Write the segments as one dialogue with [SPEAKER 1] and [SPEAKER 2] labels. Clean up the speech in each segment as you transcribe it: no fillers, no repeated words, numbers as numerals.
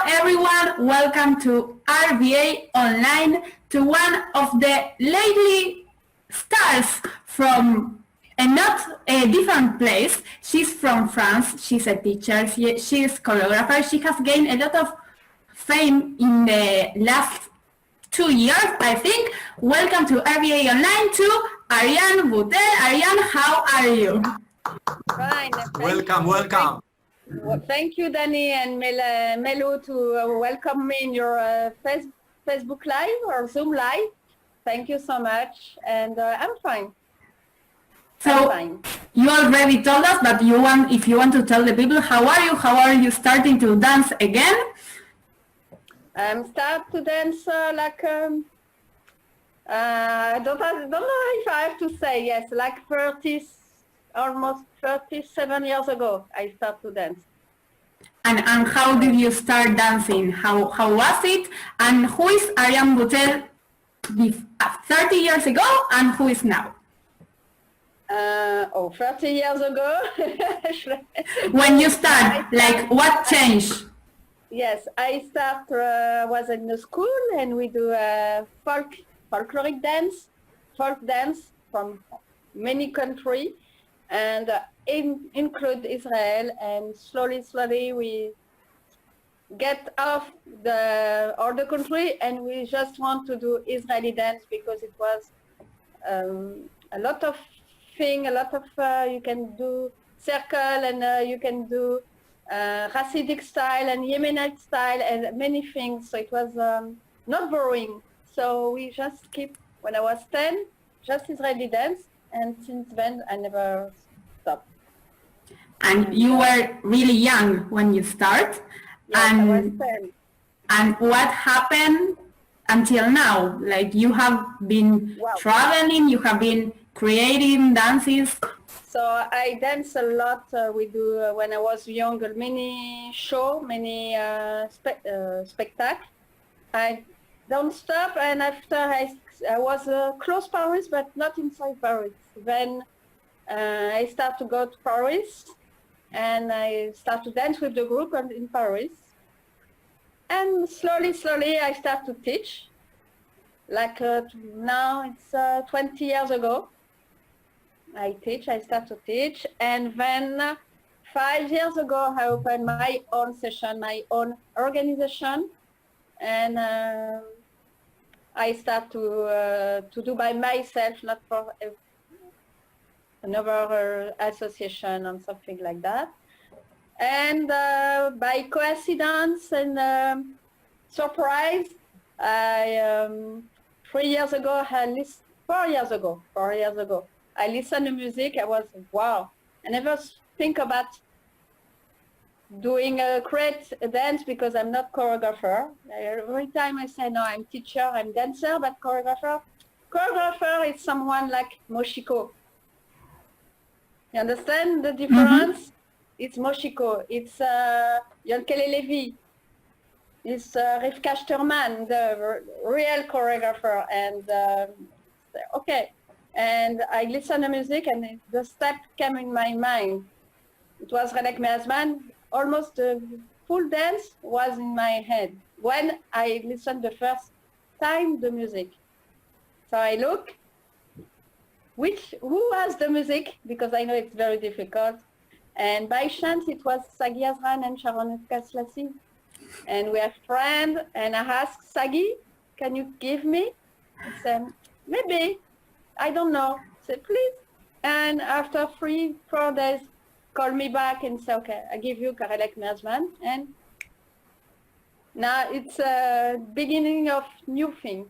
[SPEAKER 1] everyone, welcome to RBA Online, to one of the lately stars from not a different place. She's from France, she's a teacher, she's choreographer, she has gained a lot of fame in the last 2 years, I think. Welcome to RBA Online to Ariane Butel. Ariane, how are you?
[SPEAKER 2] Fine.
[SPEAKER 3] Welcome.
[SPEAKER 2] Well, thank you, Danny and Melu, to welcome me in your Facebook Live or Zoom Live. Thank you so much, and I'm fine.
[SPEAKER 1] So you already told us, but if you want to tell the people, how are you? How are you starting to dance again?
[SPEAKER 2] Start to dance I don't know if I have to say yes, like almost 37 years ago, I started to dance.
[SPEAKER 1] And how did you start dancing? How was it? And who is Ariane Butel 30 years ago and who is now?
[SPEAKER 2] 30 years ago.
[SPEAKER 1] When you start, like what changed?
[SPEAKER 2] Yes, I was in the school and we do folkloric dance, folk dance from many countries, and include Israel. And slowly we get off all the country and we just want to do Israeli dance because it was a lot of thing, you can do circle and you can do Hasidic style and Yemenite style and many things. So it was not boring. So we just keep, when I was 10, just Israeli dance, and since then I never stopped.
[SPEAKER 1] And you were really young when you start.
[SPEAKER 2] Yes, I was 10.
[SPEAKER 1] And what happened until now? Like you have been traveling, you have been creating dances.
[SPEAKER 2] So I dance a lot. We do, when I was younger, many spectacle. I don't stop, and after I was close Paris, but not inside Paris. Then I start to go to Paris, and I start to dance with the group in Paris. And slowly I start to teach. Like now it's 20 years ago. I start to teach, and then 5 years ago I opened my own session, my own organization, and I start to do by myself, not for another association or something like that. And by coincidence and surprise, I 4 years ago, I listened to music. I was, wow. I never think about doing a great dance because I'm not choreographer. Every time I say, no, I'm teacher, I'm dancer, but choreographer. Choreographer is someone like Moshiko. You understand the difference? Mm-hmm. It's Moshiko. It's Yonkele Levy. It's Rivka Sturman, the real choreographer. And okay. And I listened to music and the step came in my mind. It was Relek Meazman. Almost the full dance was in my head when I listened the first time the music. So I look, who has the music? Because I know it's very difficult. And by chance it was Sagi Azran and Sharon Kaslassi. And we are friends, and I asked Sagi, can you give me? He said, maybe. I don't know. Say, please. And after 3-4 days, call me back and say, okay, I give you Karelek Meazman. And now it's a beginning of new thing.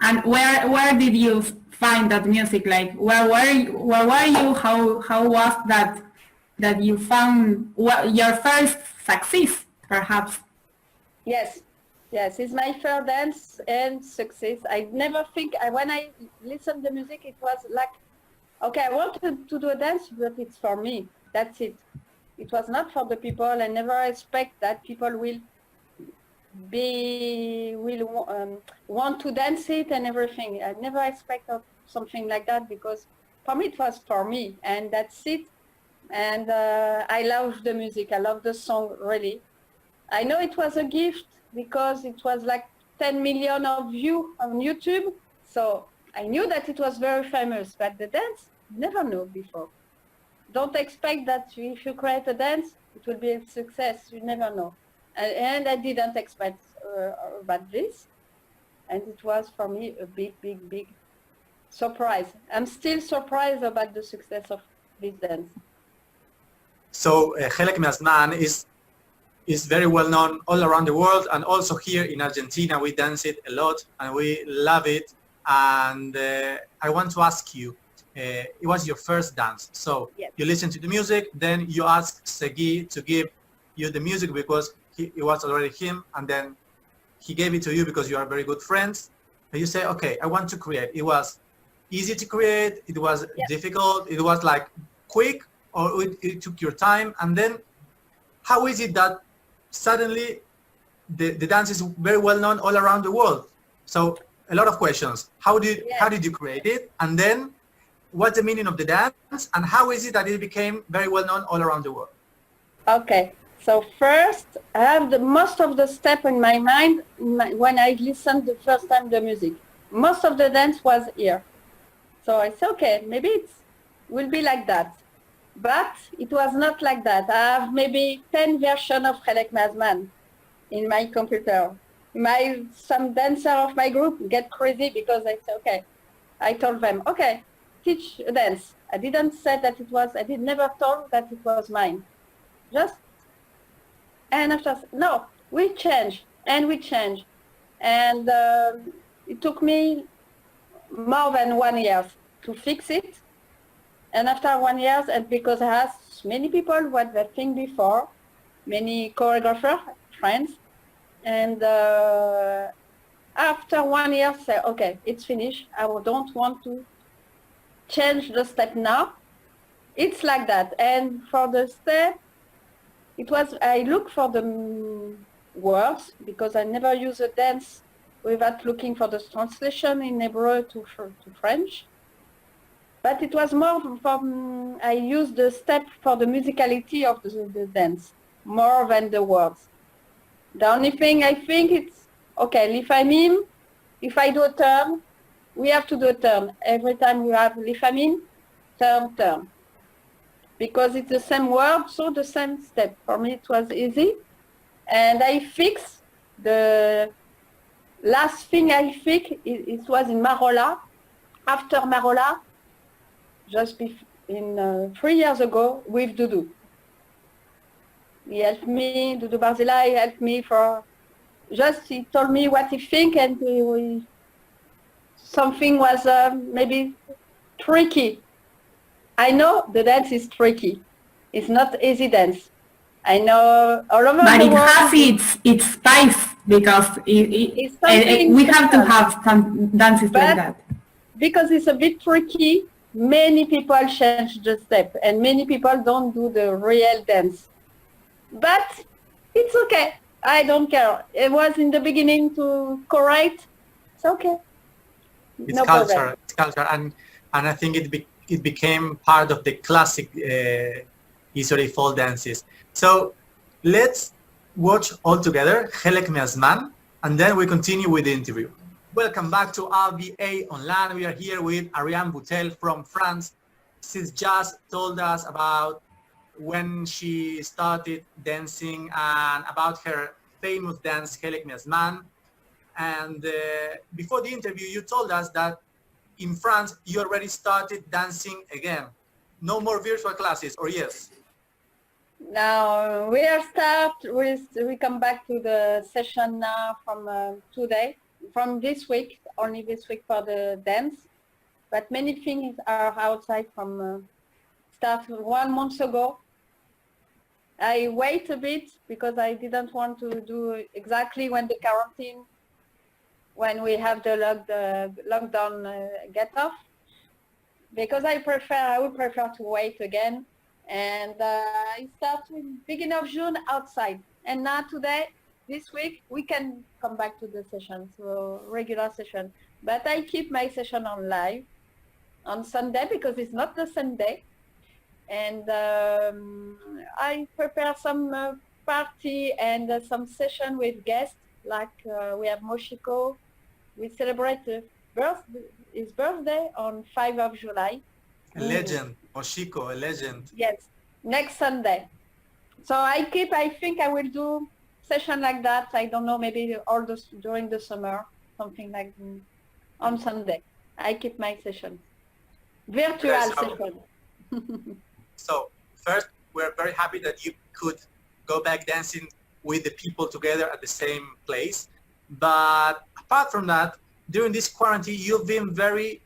[SPEAKER 1] And where did you find that music? Like, where were you? How was that you found your first success, perhaps? Yes, it's my first dance and success. I never think, when I listened to the music, it was like, okay, I want to do a dance, but it's for me. That's it. It was not for the people. I never expect that people will want to dance it and everything. I never expect something like that because for me, it was for me, and that's it. And I love the music. I love the song, really.
[SPEAKER 2] I know it was a gift because it was like 10 million of views on YouTube. So I knew that it was very famous, but the dance, never knew before. Don't expect that if you create a dance, it will be a success. You never know. And I didn't expect about this. And it was for me a big, big, big surprise. I'm still surprised about the success of this dance.
[SPEAKER 3] So Helek Miasman is very well known all around the world, and also here in Argentina we dance it a lot and we love it. And I want to ask you, it was your first dance, so
[SPEAKER 2] yes.
[SPEAKER 3] You listen to the music, then you ask Segui to give you the music because it was already him, and then he gave it to you because you are very good friends, and you say, okay, I want to create. It was easy to create, it was
[SPEAKER 2] yes.
[SPEAKER 3] difficult, it was like quick, or it took your time, and then how is it that suddenly the dance is very well known all around the world? So a lot of questions. How did you create it? And then what's the meaning of the dance? And how is it that it became very well known all around the world?
[SPEAKER 2] Okay. So first, I have most of the step in my mind when I listened the first time the music. Most of the dance was here. So I said, okay, maybe it will be like that. But it was not like that. I have maybe 10 versions of Helek Miasman in my computer. Some dancer of my group get crazy because I said, okay. I told them, okay, teach a dance. I didn't say that it was, I never told that it was mine. Just, and after, no, we change. And it took me more than 1 year to fix it. And after 1 year, and because I had many people what they think before, many choreographers, friends, and after 1 year, say, okay, it's finished. I don't want to change the step now. It's like that. And for the step, it was, I look for the words because I never use a dance without looking for the translation in Hebrew to French. But it was more from, I used the step for the musicality of the dance, more than the words. The only thing I think it's, okay, Lifamim, if I do a turn, we have to do a turn. Every time we have Lifamim, turn. Because it's the same word, so the same step. For me it was easy. And I fixed the last thing I fixed, it was in Marola. After Marola, just 3 years ago with Dudu. He helped me, Dudu Barzilai helped me he told me what he think, and something was maybe tricky. I know the dance is tricky. It's not easy dance. I know all over
[SPEAKER 1] but
[SPEAKER 2] the
[SPEAKER 1] it
[SPEAKER 2] world.
[SPEAKER 1] has its spice because we have to have some dances like that.
[SPEAKER 2] Because it's a bit tricky, many people change the step and many people don't do the real dance. But it's okay. I don't care. It was in the beginning to correct. It's okay.
[SPEAKER 3] It's
[SPEAKER 2] no
[SPEAKER 3] culture.
[SPEAKER 2] problem.
[SPEAKER 3] It's culture, and I think it became part of the classic Israeli folk dances. So let's watch all together Helek Miasman, and then we continue with the interview. Welcome back to RBA Online. We are here with Ariane Butel from France. She's just told us about when she started dancing and about her famous dance, Helek Miasman. And before the interview, you told us that in France, you already started dancing again. No more virtual classes, or yes?
[SPEAKER 2] Now we come back to the session now from today, from this week, only this week for the dance. But many things are outside from start 1 month ago. I wait a bit because I didn't want to do exactly when the quarantine, when we have the lockdown get off, because I would prefer to wait again. And I start in beginning of June outside. And now today, this week, we can come back to the session, so regular session. But I keep my session on live on Sunday because it's not the same day. And I prepare some party and some session with guests, like we have Moshiko. We celebrate his birthday on 5th of July.
[SPEAKER 3] A legend, Moshiko, a legend.
[SPEAKER 2] Yes, next Sunday. So I think I will do session like that. I don't know, maybe all this during the summer, something like on Sunday. I keep my session. Virtual session.
[SPEAKER 3] So first, we're very happy that you could go back dancing with the people together at the same place. But apart from that, during this quarantine, you've been very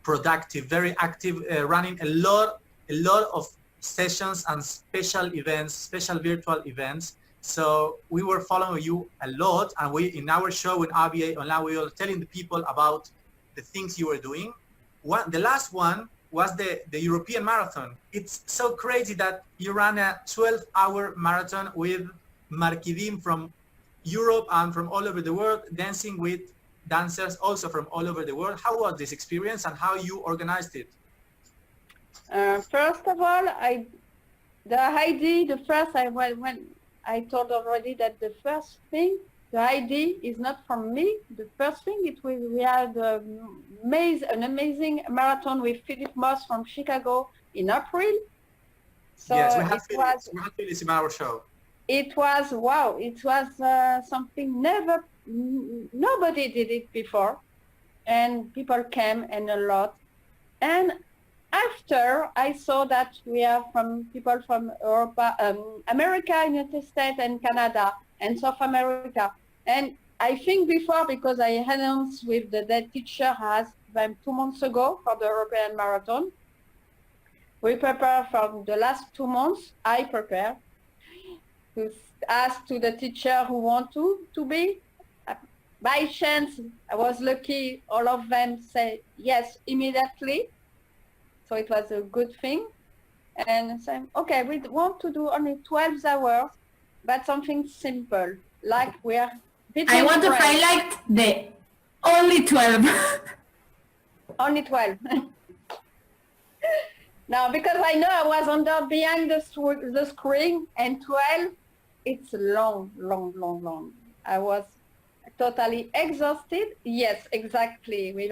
[SPEAKER 3] productive, very active, running a lot of sessions and special events, special virtual events. So we were following you a lot, and we, in our show in RBA Online, we were telling the people about the things you were doing. The last one was the European marathon. It's so crazy that you ran a 12-hour marathon with Markidim from Europe and from all over the world, dancing with dancers also from all over the world. How was this experience and how you organized it?
[SPEAKER 2] First of all, I told already that the first thing, the ID is not from me. The first thing, we had an amazing marathon with Philip Moss from Chicago in April. So
[SPEAKER 3] yes, we had Phyllis in our show.
[SPEAKER 2] It was, wow, it was something nobody did it before. And people came and a lot. And after I saw that we have people from Europe, America, United States and Canada and South America. And I think before, because I announced with the teacher has 2 months ago for the European Marathon, we prepare for the last 2 months, I prepare to ask to the teacher who want to be. By chance, I was lucky, all of them say yes immediately. So it was a good thing. And say, okay, we want to do only 12 hours, but something simple, like we are
[SPEAKER 1] I want to highlight the only 12.
[SPEAKER 2] Only 12. Now, because I know I was behind the screen, and 12, it's long. I was totally exhausted. Yes, exactly. We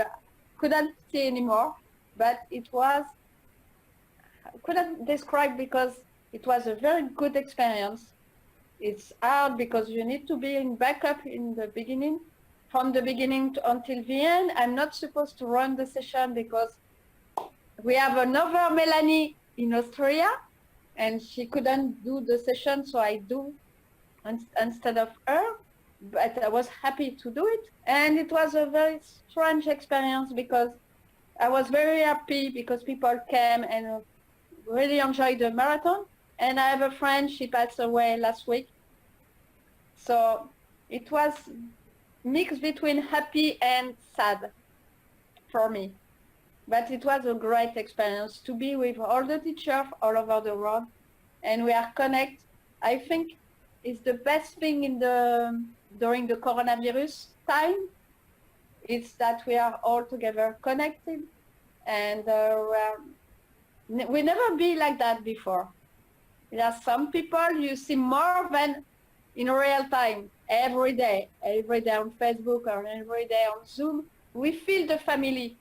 [SPEAKER 2] couldn't see anymore, but it was, I couldn't describe because it was a very good experience. It's hard because you need to be in backup in the beginning, from the beginning until the end. I'm not supposed to run the session because we have another Melanie in Austria and she couldn't do the session, so I do instead of her, but I was happy to do it. And it was a very strange experience because I was very happy because people came and really enjoyed the marathon. And I have a friend, she passed away last week. So it was mixed between happy and sad for me. But it was a great experience to be with all the teachers all over the world. And we are connected. I think it's the best thing during the coronavirus time. It's that we are all together connected. And we never be like that before. There are some people you see more than in real time, every day on Facebook or every day on Zoom. We feel the family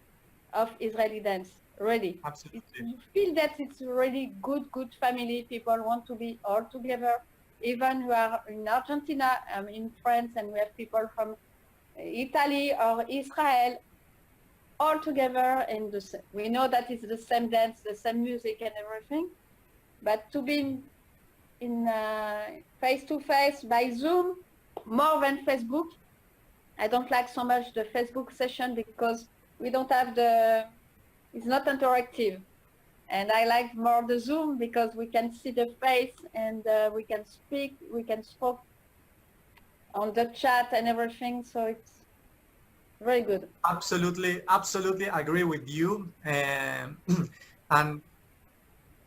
[SPEAKER 2] of Israeli dance, really.
[SPEAKER 3] Absolutely.
[SPEAKER 2] You feel that it's really good family. People want to be all together. Even we are in Argentina, I'm in France, and we have people from Italy or Israel, all together. And we know that it's the same dance, the same music and everything. But to be in face-to-face by Zoom, more than Facebook. I don't like so much the Facebook session because we don't have it's not interactive. And I like more the Zoom because we can see the face and we can speak on the chat and everything. So it's very good.
[SPEAKER 3] Absolutely agree with you. And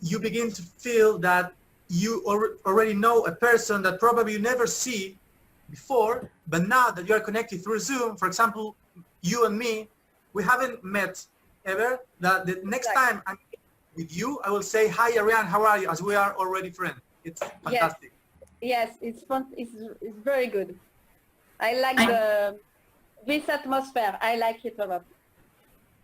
[SPEAKER 3] you begin to feel that you already know a person that probably you never see before, but now that you are connected through Zoom, for example, you and me, we haven't met ever, that the next time I'm with you, I will say, hi Ariane, how are you? As we are already friends. It's fantastic.
[SPEAKER 2] Yes. Yes, it's fun. It's very good. I like this atmosphere. I like it a lot.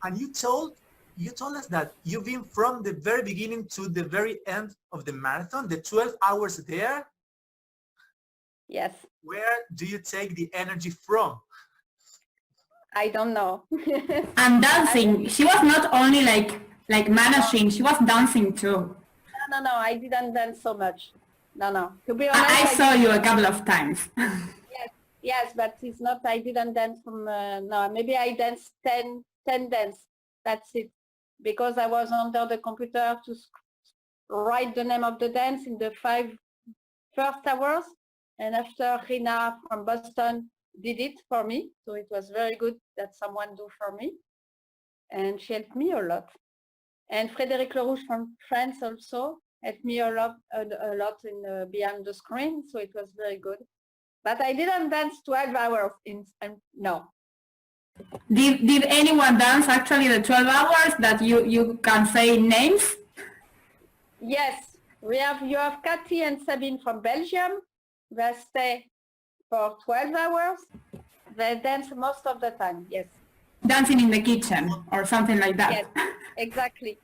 [SPEAKER 3] And you told us that you've been from the very beginning to the very end of the marathon, the 12 hours there.
[SPEAKER 2] Yes.
[SPEAKER 3] Where do you take the energy from?
[SPEAKER 2] I don't know.
[SPEAKER 1] And dancing. She was not only like managing, she was dancing too.
[SPEAKER 2] No, I didn't dance so much. No. To be honest,
[SPEAKER 1] I saw you a couple of times.
[SPEAKER 2] Yes, but it's not, I didn't dance from, no, maybe I danced 10 dance. That's it. Because I was under the computer to write the name of the dance in the 5 first hours. And after Rina from Boston did it for me. So it was very good that someone do for me. And she helped me a lot. And Frédéric Lerouge from France also helped me a lot in behind the screen. So it was very good. But I didn't dance 12 hours no.
[SPEAKER 1] Did anyone dance actually the 12 hours that you can say names?
[SPEAKER 2] Yes, you have Cathy and Sabine from Belgium. They stay for 12 hours. They dance most of the time, yes.
[SPEAKER 1] Dancing in the kitchen or something like that.
[SPEAKER 2] Yes, exactly.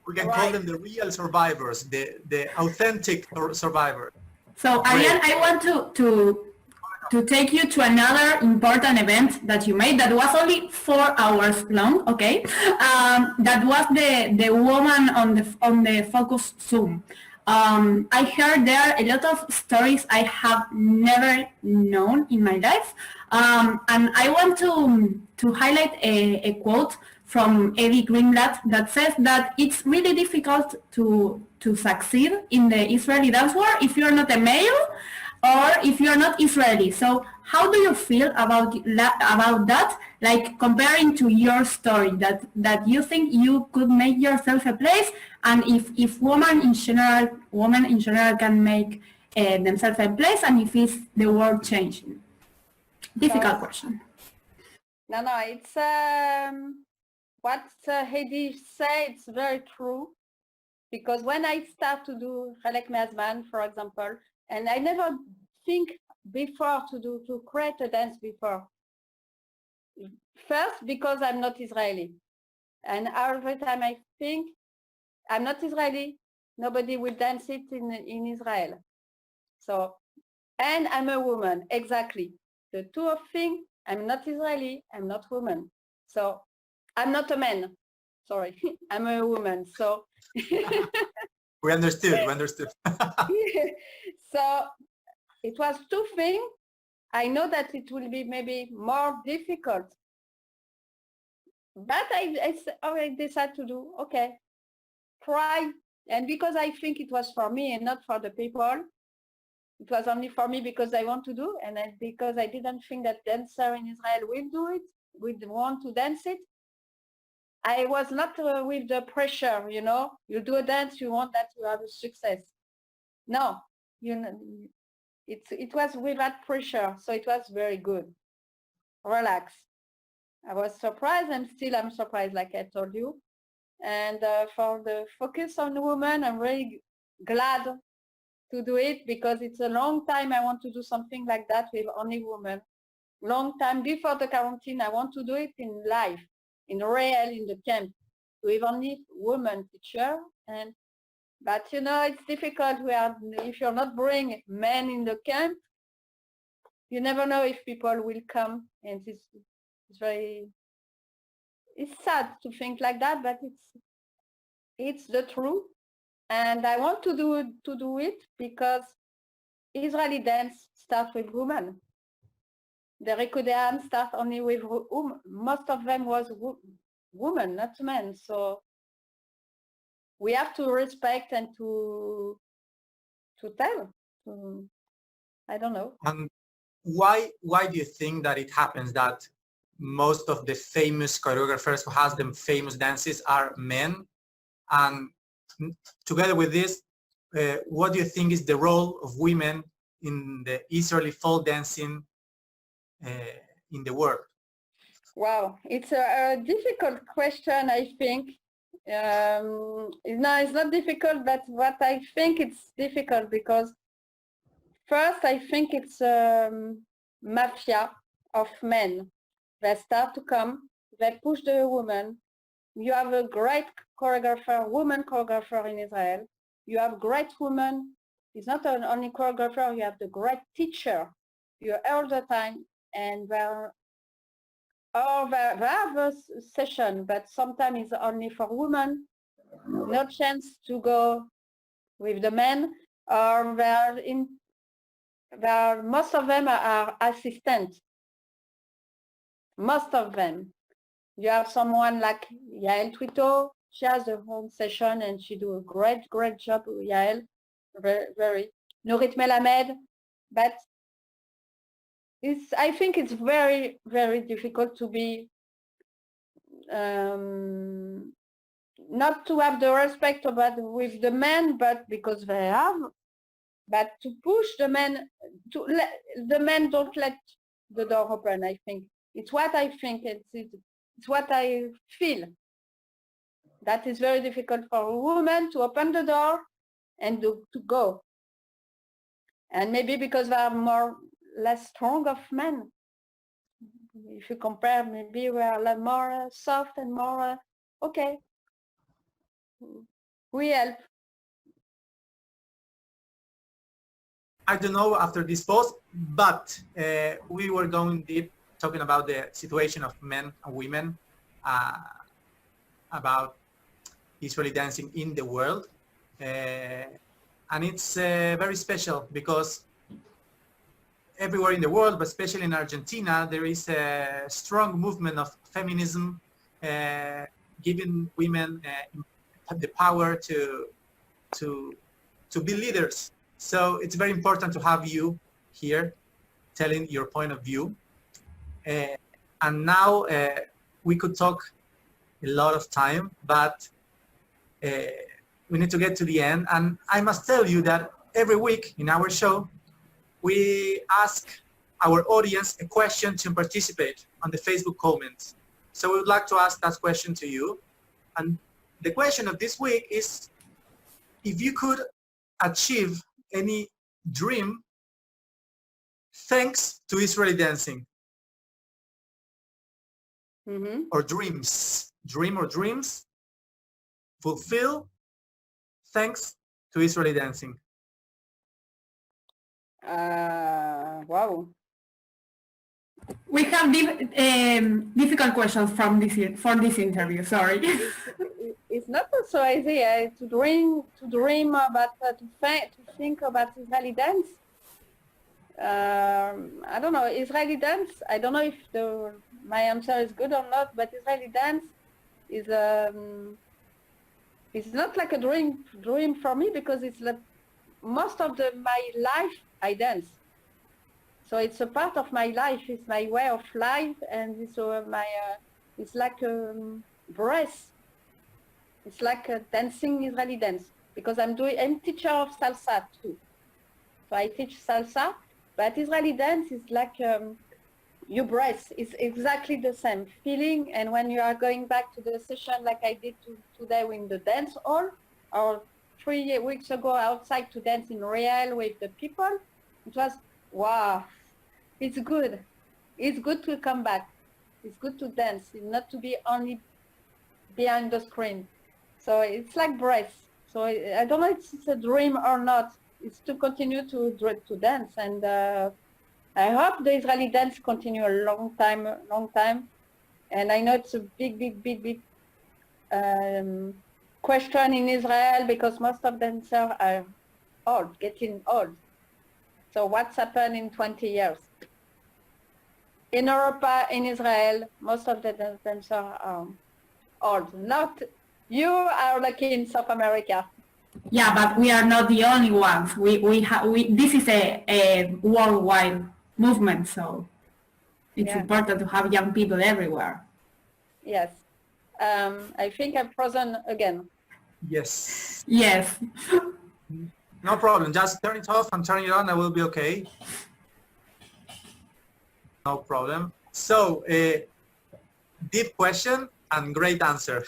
[SPEAKER 3] We can call them the real survivors, the authentic survivors.
[SPEAKER 1] So Ariane, I want to take you to another important event that you made that was only 4 hours long, okay? That was the woman on the Focus Zoom. I heard there a lot of stories I have never known in my life, and I want to highlight a quote from Eddie Greenblatt that says that it's really difficult to succeed in the Israeli dance war if you're not a male or if you're not Israeli. So how do you feel about that, like comparing to your story, that you think you could make yourself a place, and if women in general can make themselves a place, and if it's the world changing? Difficult question.
[SPEAKER 2] No, it's what Heidi said, it's very true. Because when I start to do Chelek Me'azman, for example, and I never think before to create a dance before. First, because I'm not Israeli. And every time I think I'm not Israeli, nobody will dance it in Israel. So, and I'm a woman, exactly. The two of things, I'm not Israeli, I'm not woman. So, I'm not a man, sorry, I'm a woman, so.
[SPEAKER 3] We understood.
[SPEAKER 2] So, it was two things. I know that it will be maybe more difficult. But I decided to do, okay, try. And because I think it was for me and not for the people, it was only for me because I want to do, and because I didn't think that dancer in Israel will do it, would want to dance it. I was not with the pressure, you do a dance, you want that to have a success. No, it was without pressure, so it was very good. Relax. I was surprised, and still I'm surprised, like I told you. And for the focus on women, I'm really glad to do it because it's a long time I want to do something like that with only women. Long time before the quarantine, I want to do it in live, in real, in the camp, with only women teacher. But it's difficult if you're not bring men in the camp, you never know if people will come, and it's sad to think like that, but it's the truth. And I want to do it because Israeli dance starts with women. The Rikudean start only with most of them was women, not men. So we have to respect and to tell. I don't know.
[SPEAKER 3] And why do you think that it happens that most of the famous choreographers who has them famous dances are men? And together with this, what do you think is the role of women in the Israeli folk dancing in the world?
[SPEAKER 2] Wow, it's a difficult question, I think. No, it's not difficult, but what I think it's difficult because First, I think it's mafia of men. They start to come, they push the woman. You have a great choreographer, woman choreographer in Israel. You have great women. It's not only choreographer, you have the great teacher. You're all the time, and they have a session, but sometimes it's only for women. No chance to go with the men, or most of them are assistants. Most of them. You have someone like Yael Twito. She has her own session and she do a great job, Yael. Very. Nourit Melamed. But I think it's very, very difficult to be, not to have the respect about with the men, but because they have, but to push the men, the men don't let the door open, I think. It's what I think, it's what I feel. That is very difficult for a woman to open the door and to go. And maybe because they are less strong of men. If you compare, maybe we are more soft and more, okay. We help.
[SPEAKER 3] I don't know after this post, but we were going deep talking about the situation of men and women, about Israeli dancing in the world. And it's very special because everywhere in the world, but especially in Argentina, there is a strong movement of feminism, giving women the power to be leaders. So it's very important to have you here telling your point of view. And now we could talk a lot of time, but we need to get to the end. And I must tell you that every week in our show, we ask our audience a question to participate on the Facebook comments. So we would like to ask that question to you. And the question of this week is, if you could achieve any dream thanks to Israeli dancing, or dreams, dream or dreams, fulfill thanks to Israeli dancing.
[SPEAKER 2] Wow.
[SPEAKER 1] We have difficult questions for this interview. Sorry.
[SPEAKER 2] It's not so easy to dream about, to think about Israeli dance. I don't know, Israeli dance. I don't know if my answer is good or not, but Israeli dance is it's not like a dream for me, because it's like most of my life I dance. So it's a part of my life. It's my way of life, and it's it's like a breath. It's like a dancing Israeli dance, because I'm teacher of salsa too. So I teach salsa, but Israeli dance is like your breath. It's exactly the same feeling. And when you are going back to the session like I did today in the dance hall, or 3 weeks ago outside to dance in Real with the people, it was, wow, it's good. It's good to come back. It's good to dance, not to be only behind the screen. So it's like breath. So I don't know if it's a dream or not. It's to continue to dance. And I hope the Israeli dance continue a long time. And I know it's a big question in Israel, because most of dancers are old, getting old. So what's happened in 20 years? In Europe, in Israel, most of the dancers are old. Not you are lucky in South America.
[SPEAKER 1] Yeah, but we are not the only ones. This is a worldwide movement, so it's important to have young people everywhere.
[SPEAKER 2] Yes. I think I'm frozen again.
[SPEAKER 3] Yes.
[SPEAKER 1] Yes.
[SPEAKER 3] No problem. Just turn it off and turn it on. I will be okay. No problem. So, deep question and great answer.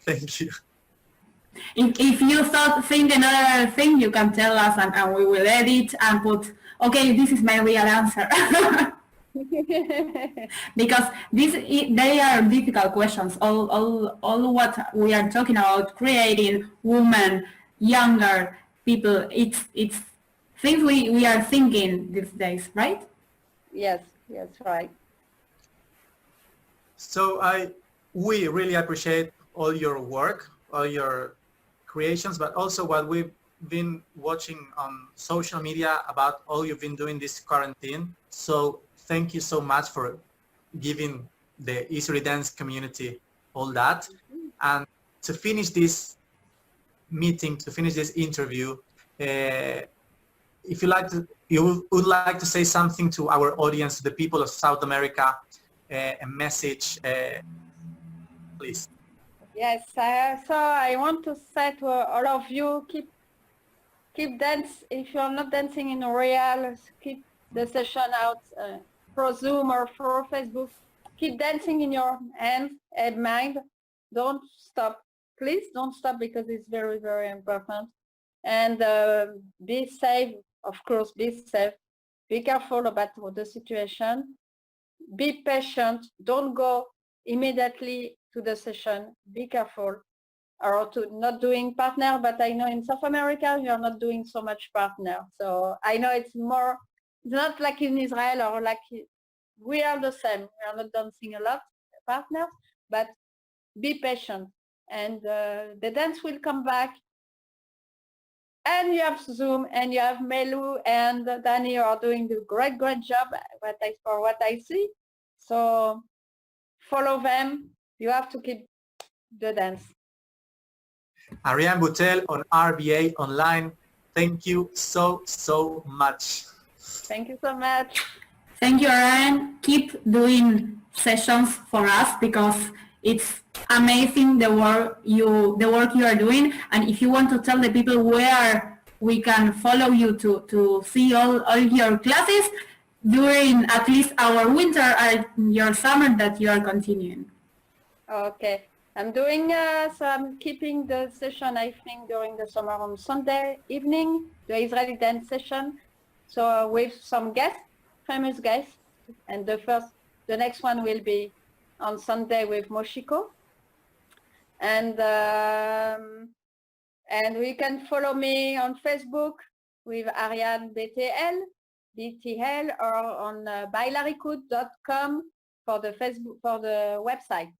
[SPEAKER 3] Thank you.
[SPEAKER 1] If you think another thing, you can tell us, and we will edit and put, okay, this is my real answer. Because they are difficult questions. All what we are talking about, creating women, younger people, it's things we are thinking these days, right?
[SPEAKER 2] Yes, right.
[SPEAKER 3] So we really appreciate all your work, all your creations, but also what we've been watching on social media about all you've been doing this quarantine. So thank you so much for giving the Easily Dance community all that. And to finish this meeting, to finish this interview, if you would like to say something to our audience, to the people of South America, a message, please.
[SPEAKER 2] Yes, so I want to say to all of you, keep dance. If you're not dancing in real, keep the session out for Zoom or for Facebook. Keep dancing in your hands and mind. Don't stop. Please don't stop, because it's very, very important. And be safe, of course, be safe. Be careful about the situation. Be patient. Don't go immediately to the session. Be careful. Or to not doing partner, but I know in South America, you're not doing so much partner. So I know it's not like in Israel, or like, we are the same. We are not dancing a lot, partners, but be patient. And the dance will come back. And you have Zoom, and you have Melu and Danny are doing the great job for what I see. So follow them. You have to keep the dance.
[SPEAKER 3] Ariane Butel on RBA Online. Thank you so much.
[SPEAKER 2] Thank you so much.
[SPEAKER 1] Thank you, Ariane. Keep doing sessions for us, because it's amazing the work you are doing. And if you want to tell the people where we can follow you to see all your classes during at least our winter or your summer that you are continuing.
[SPEAKER 2] Okay. I'm doing, so I'm keeping the session, I think, during the summer on Sunday evening, the Israeli dance session. So with some guests, famous guests. And the next one will be on Sunday with Moshiko. And we can follow me on Facebook with Ariane BTL, or on bailaricud.com for the website.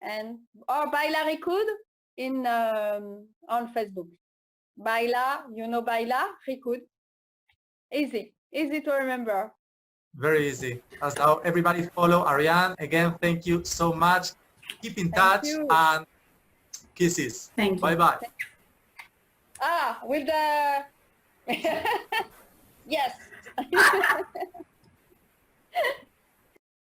[SPEAKER 2] And or Baila Ricud on Facebook. Baila, Baila Ricud. Easy to remember.
[SPEAKER 3] Very easy. As now everybody follow Ariane. Again, thank you so much. Keep in touch and kisses.
[SPEAKER 1] Thank you.
[SPEAKER 3] Bye-bye.
[SPEAKER 2] With the yes.